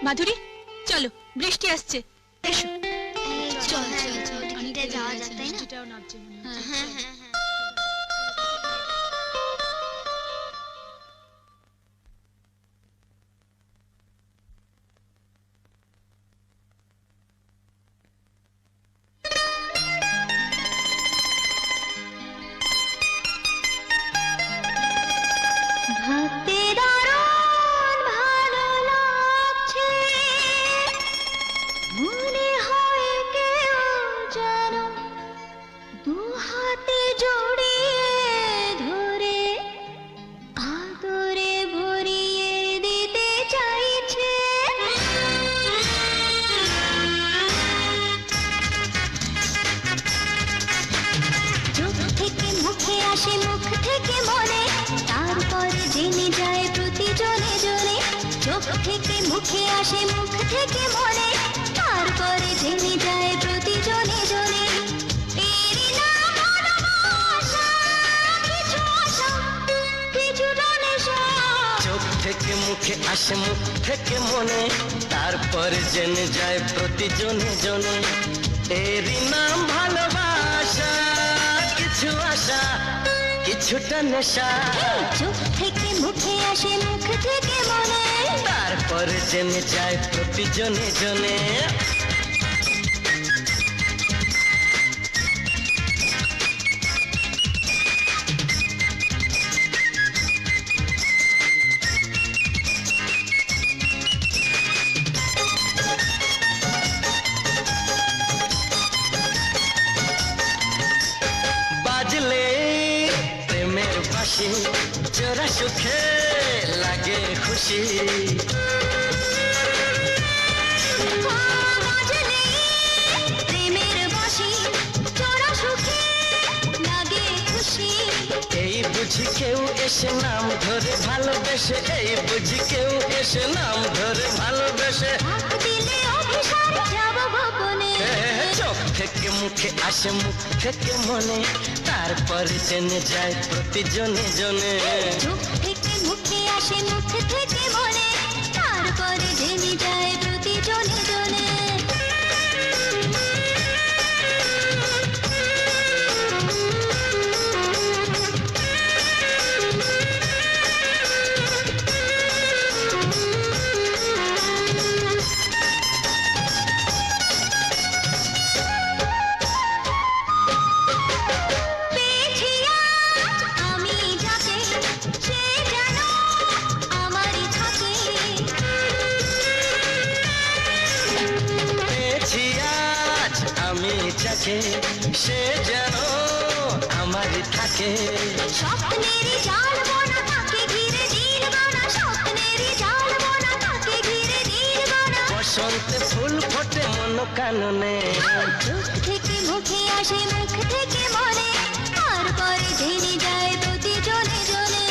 মাধুরী চলো, বৃষ্টি আসছে, এসো। চল চল চল, অনেকটা যাওয়া যায় তাই না? বৃষ্টিটাও নামছে মনে হচ্ছে। হ্যাঁ হ্যাঁ হ্যাঁ। ভাবতে দারুণ ভালো লাগছে, মনে হয় কেউ যেন দু হাতে জড়িয়ে ধরে আদরে ভরিয়ে দিতে চাইছে। চোখ থেকে মুখে আসে, মুখ থেকে মনে, তারপরে জেনে যায় প্রতি জনে জনে। চোখ থেকে মুখে আসে, মুখ থেকে মনে, তারপরে জেনে যায় প্রতি জনে জনে। এরই নাম ভালোবাসা, কিছু আশা, কিছুটা নেশা। চোখ থেকে মুখে আসে, মুখ থেকে মনে, তারপরে জেনে যায় প্রতি জনে জনে। এরই নাম ভালোবাসা, কিছু আশা, কিছুটা নেশা। চোখ থেকে মুখে আসে, মুখ থেকে মনে, তারপরে জেনে যায় প্রতি জনে জনে। বাজলে প্রেমের বাঁশি, জোড়া সুখে লাগে খুশি। বাজলে প্রেমের বাঁশি, জোড়া সুখে লাগে খুশি। এই বুঝি কেউ এসে নাম ধরে ভালোবেসে, এই বুঝি কেউ এসে নাম ধরে ভালোবেসে। ডাক দিলে অভিশাপ যাব গোপনে। চোখ থেকে মুখে আসে, মুখ থেকে মনে, তারপরে জেনে যায় প্রতি জনে জনে। চোখ থেকে মুখে আসে, মুখ থেকে মনে, তারপরে জেনে যায় প্রতি জনে জনে। পেয়েছি আজ আমি যাকে, সে যেন আমারই থাকে। পেয়েছি আজ আমি যাকে, সে যেন আমারই থাকে। স্বপ্নেরই জাল বোনা তাকে ঘিরে নীল বানা, স্বপ্নেরই জাল বোনা তাকে ঘিরে নীল বানা। বসন্তে ফুল ফোটে মন কাননে। চোখ থেকে মুখে আসে, মুখ থেকে মনে, তারপরে জেনে যায় প্রতি জনে জনে।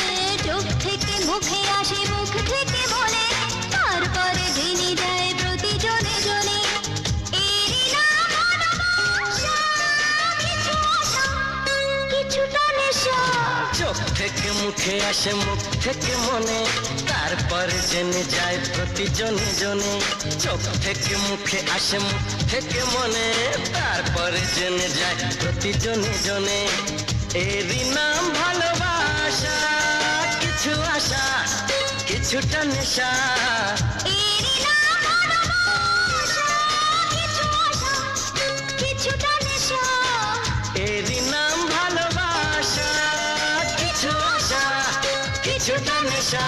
চোখ থেকে মুখে আসে, মুখ থেকে মনে, তারপরে জেনে যায় প্রতি জনে জনে। এরই নাম ভালোবাসা, কিছু আশা, কিছুটা নেশা। চোখ থেকে মুখে আসে, মুখ থেকে মনে, তারপরে জেনে যায় প্রতি জনে জনে। চোখ থেকে মুখে আসে, মুখ থেকে মনে, তারপরে জেনে যায় প্রতি জনে জনে। এরই নাম ভালোবাসা, কিছু আশা, কিছুটা নেশা। এরই নাম ভালোবাসা, কিছু আশা, কিছুটা নেশা। এরই নাম ভালোবাসা, কিছু আশা, কিছুটা নেশা।